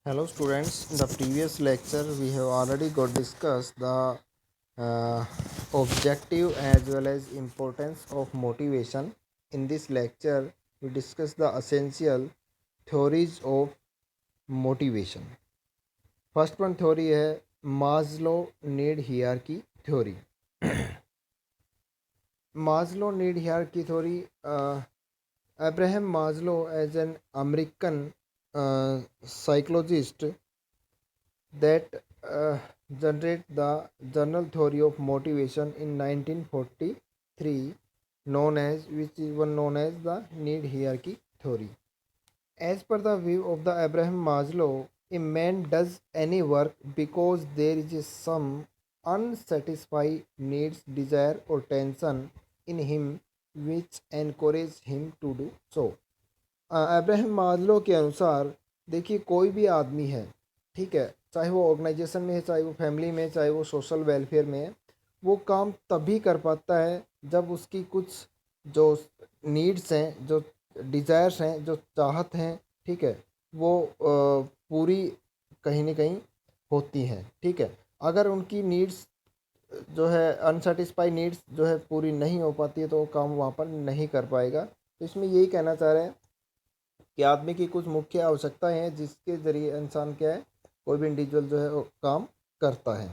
Hello students, in the previous lecture we have already got discussed the uh, objective as well as importance of motivation. In this lecture we discuss the essential theories of motivation. First one theory है Maslow need hierarchy theory. Maslow need hierarchy theory, Abraham Maslow as an American psychologist that generate the general theory of motivation in 1943, known as which is one known as the need hierarchy theory. As per the view of the Abraham Maslow, a man does any work because there is some unsatisfied needs, desire or tension in him which encourage him to do so. Abraham Maslow के अनुसार देखिए कोई भी आदमी है, ठीक है, चाहे वो ऑर्गेनाइजेशन में है, चाहे वो फैमिली में है, चाहे वो सोशल वेलफेयर में है, वो काम तभी कर पाता है जब उसकी कुछ जो नीड्स हैं, जो डिज़ायर्स हैं, जो चाहत हैं, ठीक है, वो पूरी कहीं ना कहीं होती हैं. ठीक है, अगर उनकी नीड्स जो है अनसेटिस्फाइड नीड्स जो है पूरी नहीं हो पाती है तो वो काम वहाँ पर नहीं कर पाएगा. तो इसमें यही कहना चाह रहे हैं कि आदमी की कुछ मुख्य आवश्यकताएं हैं जिसके ज़रिए इंसान क्या है, कोई भी इंडिविजुअल जो है वो काम करता है.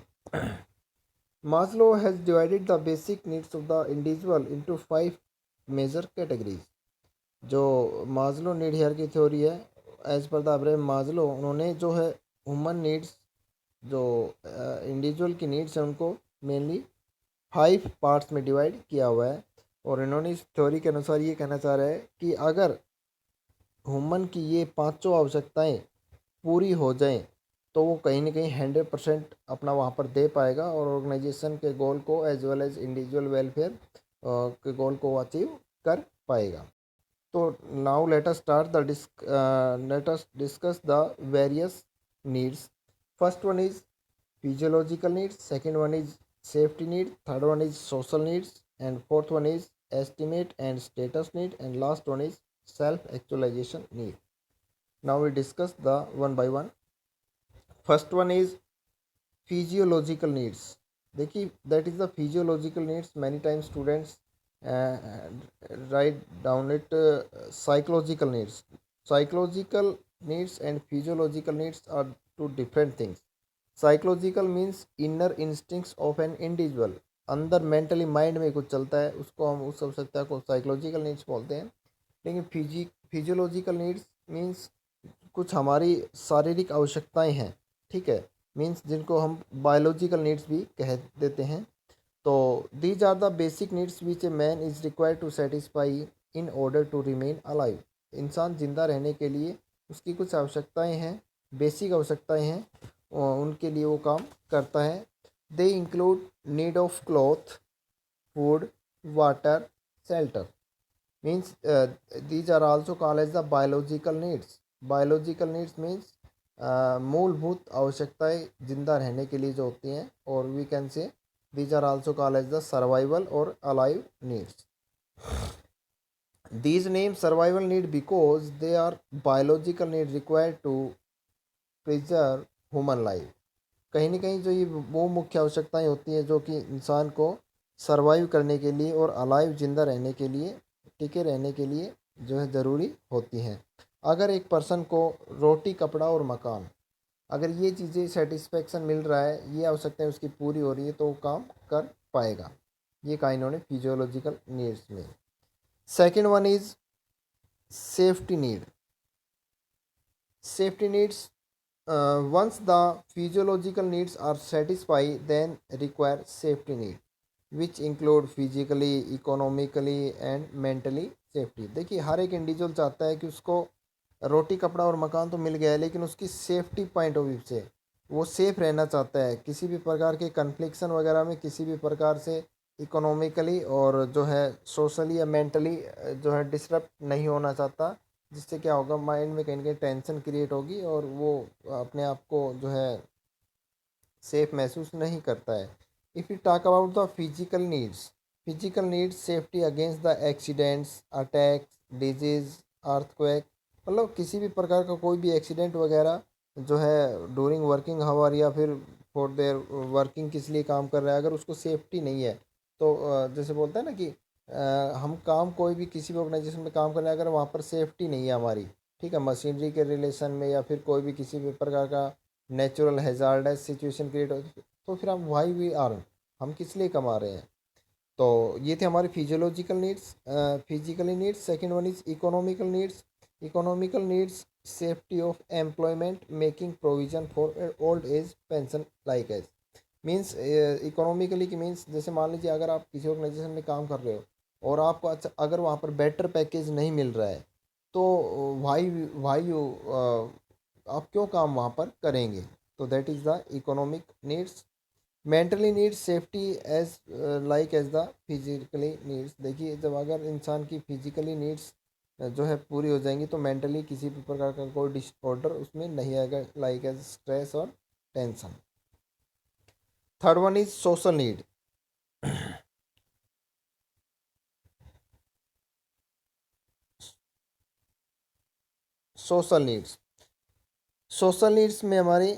Maslow has divided the basic needs of the individual into 5 major categories. जो Maslow need hierarchy theory है, as per the Abraham Maslow, उन्होंने जो है ह्यूमन नीड्स, जो इंडिविजुअल की नीड्स हैं, उनको मेनली 5 पार्ट्स में डिवाइड किया हुआ है. और इन्होंने इस थ्योरी के अनुसार ये कहना चाह रहा है कि अगर ह्यूमन की ये पांचों आवश्यकताएं पूरी हो जाएं तो वो कहीं ना कहीं 100% अपना वहाँ पर दे पाएगा और ऑर्गेनाइजेशन के गोल को as well as individual welfare के गोल को अचीव कर पाएगा. तो now let us start the let us discuss the various needs. First one is physiological needs, second one is safety need, third one is social needs and fourth one is estimate and status need, and last one is self actualization need. Now we discuss the one by one. First one is physiological needs. देखिए that is the physiological needs. Many times students uh, write down it psychological needs. Psychological needs and physiological needs are two different things. Psychological means inner instincts of an individual. अंदर mentally mind में कुछ चलता है उसको हम उस आवश्यकता को साइकोलॉजिकल नीड्स बोलते हैं. लेकिन फिजियोलॉजिकल नीड्स मीन्स कुछ हमारी शारीरिक आवश्यकताएं हैं, ठीक है, मीन्स जिनको हम बायोलॉजिकल नीड्स भी कह देते हैं. तो these are the basic needs which a man is required to satisfy in order to remain alive. इंसान जिंदा रहने के लिए उसकी कुछ आवश्यकताएं हैं, बेसिक आवश्यकताएं हैं, उनके लिए वो काम करता है. They include need of cloth, food, water, shelter. Means these are also called as the biological needs. Biological needs means मूलभूत आवश्यकताएं जिंदा रहने के लिए जो होती हैं, और we can say these are also called as the survival और alive needs. These names survival need because they are biological need required to preserve human life. कहीं ना कहीं जो ये वो मुख्य आवश्यकताएं होती हैं जो कि इंसान को सरवाइव करने के लिए और अलाइव जिंदा रहने के लिए, टिके रहने के लिए जो है ज़रूरी होती हैं. अगर एक पर्सन को रोटी, कपड़ा और मकान, अगर ये चीज़ें सेटिस्फेक्शन मिल रहा है, ये आवश्यकताएं उसकी पूरी हो रही है, तो वो काम कर पाएगा. ये कहा इन्होंने फिजियोलॉजिकल नीड्स में. Second one is safety need. Safety needs, once the physiological needs are satisfied, then require safety need, which include physically, economically and mentally safety. देखिए हर एक इंडिविजुअल चाहता है कि उसको रोटी, कपड़ा और मकान तो मिल गया है, लेकिन उसकी सेफ्टी पॉइंट ऑफ व्यू से वो सेफ रहना चाहता है, किसी भी प्रकार के कन्फ्लिक्शन वगैरह में, किसी भी प्रकार से इकोनॉमिकली और जो है सोशली या मेंटली जो है डिस्टर्ब नहीं होना चाहता, जिससे क्या होगा, माइंड में कहीं ना कहीं टेंशन क्रिएट होगी और वो अपने आप को जो है सेफ महसूस नहीं करता है. If you talk about the physical needs, physical needs safety against the accidents, attacks, disease, earthquake. मतलब किसी भी प्रकार का कोई भी एक्सीडेंट वगैरह जो है ड्यूरिंग वर्किंग हावर या फिर फॉर देयर वर्किंग किस लिए काम कर रहा है, अगर उसको सेफ्टी नहीं है तो जैसे बोलते हैं ना कि हम काम कोई भी किसी भी ऑर्गेनाइजेशन में काम कर रहे हैं, अगर वहाँ पर सेफ्टी नहीं है हमारी, ठीक है, मशीनरी के रिलेशन में या फिर कोई भी किसी भी प्रकार का नेचुरल हैजार्डस सिचुएशन क्रिएट हो, तो फिर हम वाई वी आर, हम किस लिए कमा रहे हैं। तो ये थे हमारे physiological needs, physically needs. Second one is economical needs. Economical needs safety of employment making provision for old age pension like age. Means economically की मीन्स जैसे मान लीजिए अगर आप किसी ऑर्गेनाइजेशन में काम कर रहे हो और आपको अच्छा अगर वहाँ पर बेटर पैकेज नहीं मिल रहा है, तो वाई वाई यू आप क्यों काम वहाँ पर करेंगे। तो that is the economic needs. Mentally needs safety as like as the physically needs. देखिए जब अगर इंसान की फिजिकली नीड्स जो है पूरी हो जाएंगी तो मेंटली किसी भी प्रकार का कोई डिसऑर्डर उसमें नहीं आएगा, लाइक एज स्ट्रेस और tension. Third one is social need. Social needs, social needs में हमारी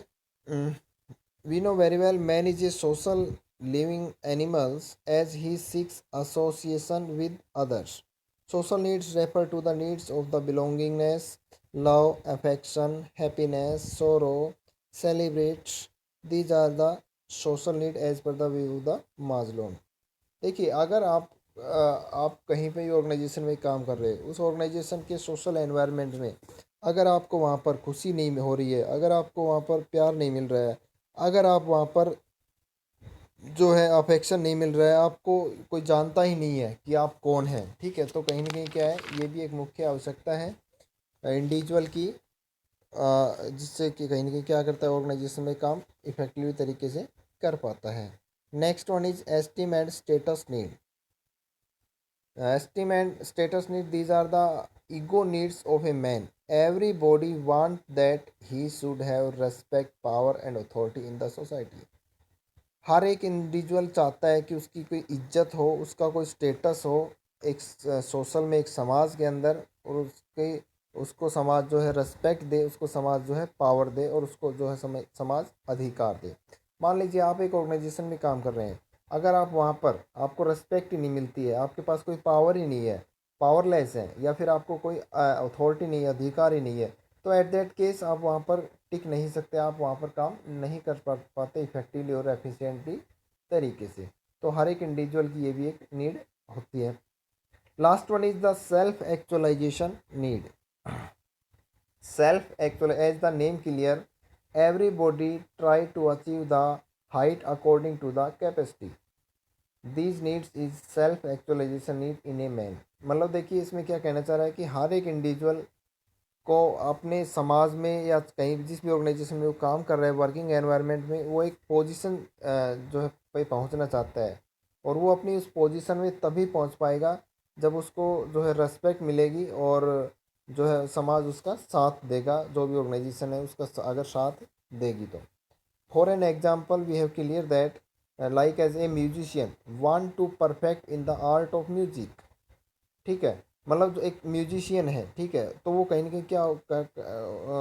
we know very well man is a social living animals as he seeks association with others. Social needs refer to the needs of the belongingness, love, affection, happiness, sorrow, celebrate. These are the social need as per the view the Maslow. देखिए अगर आप कहीं पे भी organisation में काम कर रहे हैं, उस ऑर्गेनाइजेशन के सोशल एनवायरनमेंट में अगर आपको वहाँ पर खुशी नहीं हो रही है, अगर आपको वहाँ पर प्यार नहीं मिल रहा है, अगर आप वहाँ पर जो है अफेक्शन नहीं मिल रहा है, आपको कोई जानता ही नहीं है कि आप कौन हैं, ठीक है, तो कहीं ना कहीं क्या है, ये भी एक मुख्य आवश्यकता है इंडिविजुअल की, जिससे कि कहीं ना कहीं क्या करता है ऑर्गेनाइजेशन में काम इफेक्टिव तरीके से कर पाता है। Next one is esteem and status need. Esteem and status need, these are the ego needs of a man. Everybody want that he should have respect, power and authority in the society. हर एक individual चाहता है कि उसकी कोई इज्जत हो, उसका कोई स्टेटस हो एक सोशल में, एक समाज के अंदर, और उसके उसको समाज जो है रेस्पेक्ट दे, उसको समाज जो है पावर दे, और उसको जो है समाज अधिकार दे। मान लीजिए आप एक ऑर्गेनाइजेशन में काम कर रहे हैं, अगर आप वहाँ पर आपको रेस्पेक्ट ही नहीं मिलती है, आपके पास कोई पावर ही नहीं है, पावरलेस है, या फिर आपको कोई अथॉरिटी नहीं है, अधिकार ही नहीं है, तो एट दैट केस आप वहाँ पर टिक नहीं सकते, आप वहाँ पर काम नहीं कर पाते इफेक्टिवली और एफिशिएंटली तरीके से। तो हर एक इंडिविजुअल की ये भी एक नीड होती है। Last one is the self actualization need. Self actual as the name clear, everybody try to achieve the height according to the capacity. These needs is self actualization need in a man. मतलब देखिए इसमें क्या कहना चाह रहा है कि हर एक इंडिविजुअल को अपने समाज में या कहीं जिस भी ऑर्गेनाइजेशन में वो काम कर रहा है, वर्किंग एनवायरनमेंट में, वो एक पोजीशन जो है पे पहुंचना चाहता है, और वो अपनी उस पोजीशन में तभी पहुंच पाएगा जब उसको जो है रेस्पेक्ट मिलेगी, और जो है समाज उसका साथ देगा, जो भी ऑर्गेनाइजेशन है उसका अगर साथ देगी तो। For an example we have clear that like as a musician want to perfect in the art of music, ठीक है, मतलब जो एक म्यूजिशियन है, ठीक है, तो वो कहीं ना कहीं क्या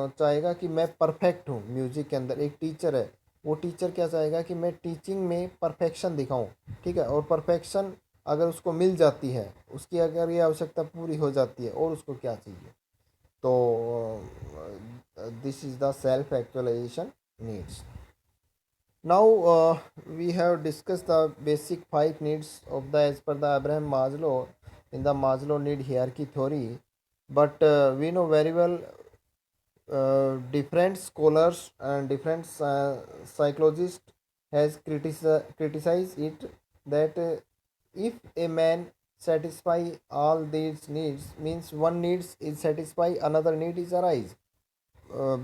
चाहेगा कि मैं परफेक्ट हूँ म्यूजिक के अंदर। एक टीचर है, वो टीचर क्या चाहेगा कि मैं टीचिंग में परफेक्शन दिखाऊं, ठीक है, और परफेक्शन अगर उसको मिल जाती है, उसकी अगर ये आवश्यकता पूरी हो जाती है, और उसको क्या चाहिए, तो this is the self actualization needs. Now we have discussed the basic five needs of the as per the Abraham Maslow in the Maslow need hierarchy theory. But we know very well different scholars and different psychologists has criticized it that if a man satisfy all these needs means one needs is satisfy another need is arise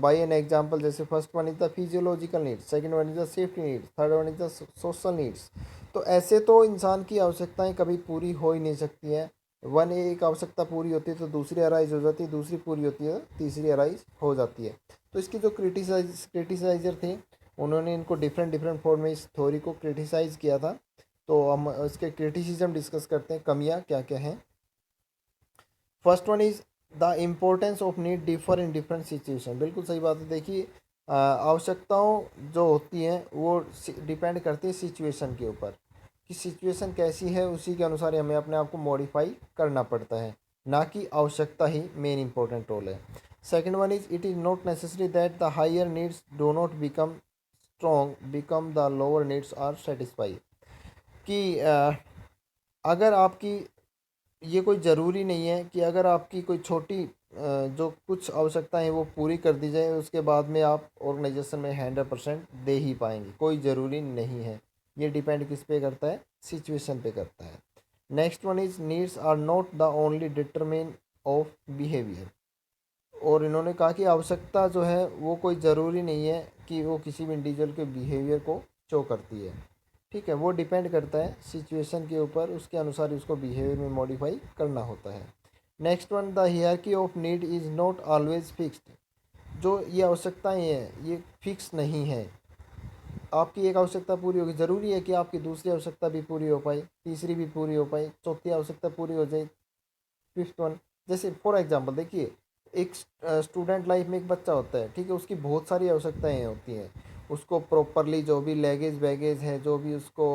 by an example, जैसे first one is the physiological needs, second one is the safety needs, third one is the social needs. तो ऐसे तो इंसान की आवश्यकताएं कभी पूरी हो ही नहीं सकती हैं। वन एक आवश्यकता पूरी होती है तो दूसरी अराइज हो जाती है, दूसरी पूरी होती है तो तीसरी अराइज हो जाती है। तो इसके जो क्रिटिसाइजर थे, उन्होंने इनको डिफरेंट डिफरेंट फॉर्म में इस थ्योरी को क्रिटिसाइज किया था। तो हम इसके क्रिटिसिज्म डिस्कस करते हैं, कमियाँ क्या क्या हैं। First one is the importance of need differ in different situation. बिल्कुल सही बात है। देखिए आवश्यकताओं जो होती हैं वो डिपेंड करती है सिचुएशन के ऊपर, कि सिचुएशन कैसी है उसी के अनुसार ही हमें अपने आप को मॉडिफाई करना पड़ता है, ना कि आवश्यकता ही मेन इंपॉर्टेंट रोल है। Second one is it is not necessary that the higher needs do not become strong become the lower needs are satisfy. कि अगर आपकी ये कोई ज़रूरी नहीं है कि अगर आपकी कोई छोटी जो कुछ आवश्यकताएं हैं वो पूरी कर दी जाए उसके बाद में आप ऑर्गेनाइजेशन में 100% दे ही पाएंगे, कोई ज़रूरी नहीं है। ये डिपेंड किस पे करता है, सिचुएशन पे करता है। Next one is needs are not the only determine of behaviour. और इन्होंने कहा कि आवश्यकता जो है वो कोई ज़रूरी नहीं है कि वो किसी भी इंडिविजुअल के बिहेवियर को शो करती है। ठीक है, वो डिपेंड करता है सिचुएशन के ऊपर, उसके अनुसार उसको बिहेवियर में मॉडिफाई करना होता है। Next one, the hierarchy of need is not always fixed. जो ये आवश्यकताएं हैं ये फिक्स नहीं है। आपकी एक आवश्यकता पूरी होगी, ज़रूरी है कि आपकी दूसरी आवश्यकता भी पूरी हो पाए, तीसरी भी पूरी हो पाए, चौथी आवश्यकता पूरी हो जाए, फिफ्थ वन। जैसे फॉर एग्जांपल देखिए, एक स्टूडेंट लाइफ में एक बच्चा होता है, ठीक है, उसकी बहुत सारी आवश्यकताएं होती हैं। उसको प्रॉपरली जो भी लगेज बैगेज है, जो भी उसको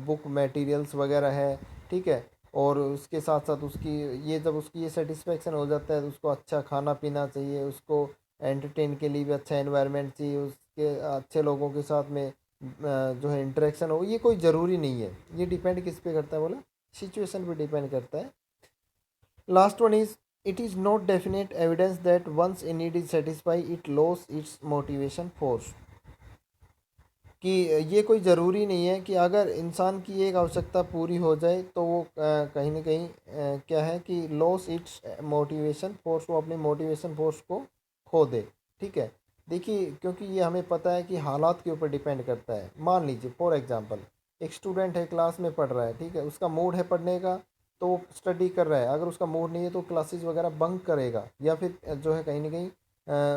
बुक मटेरियल्स वगैरह है, ठीक है, और उसके साथ साथ उसकी ये जब उसकी ये सेटिस्फेक्शन हो जाता है तो उसको अच्छा खाना पीना चाहिए, उसको एंटरटेन के लिए भी अच्छा एनवायरनमेंट चाहिए, उसके अच्छे लोगों के साथ में जो है इंटरेक्शन हो। ये कोई ज़रूरी नहीं है, ये डिपेंड किस पे करता है बोला, सिचुएशन पे डिपेंड करता है। Last one is it is not definite evidence that once a need is satisfied it loses its motivation force। कि ये कोई ज़रूरी नहीं है कि अगर इंसान की एक आवश्यकता पूरी हो जाए तो वो कहीं ना कहीं क्या है कि लॉस इट्स मोटिवेशन फोर्स, वो अपनी मोटिवेशन फोर्स को खो दे। ठीक है, देखिए क्योंकि ये हमें पता है कि हालात के ऊपर डिपेंड करता है। मान लीजिए फॉर एग्जांपल एक स्टूडेंट है, क्लास में पढ़ रहा है, ठीक है, उसका मूड है पढ़ने का तो वो स्टडी कर रहा है। अगर उसका मूड नहीं है तो क्लासेस वगैरह बंक करेगा, या फिर जो है कहीं ना कहीं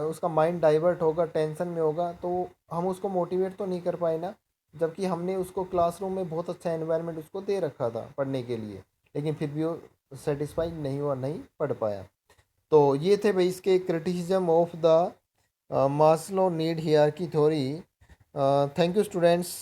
उसका माइंड डाइवर्ट होगा, टेंशन में होगा, तो हम उसको मोटिवेट तो नहीं कर पाए ना। जबकि हमने उसको क्लासरूम में बहुत अच्छा एनवायरनमेंट उसको दे रखा था पढ़ने के लिए, लेकिन फिर भी वो सेटिस्फाइड नहीं हुआ, नहीं पढ़ पाया। तो ये थे भाई इसके criticism of the Maslow need hierarchy theory. Thank you students.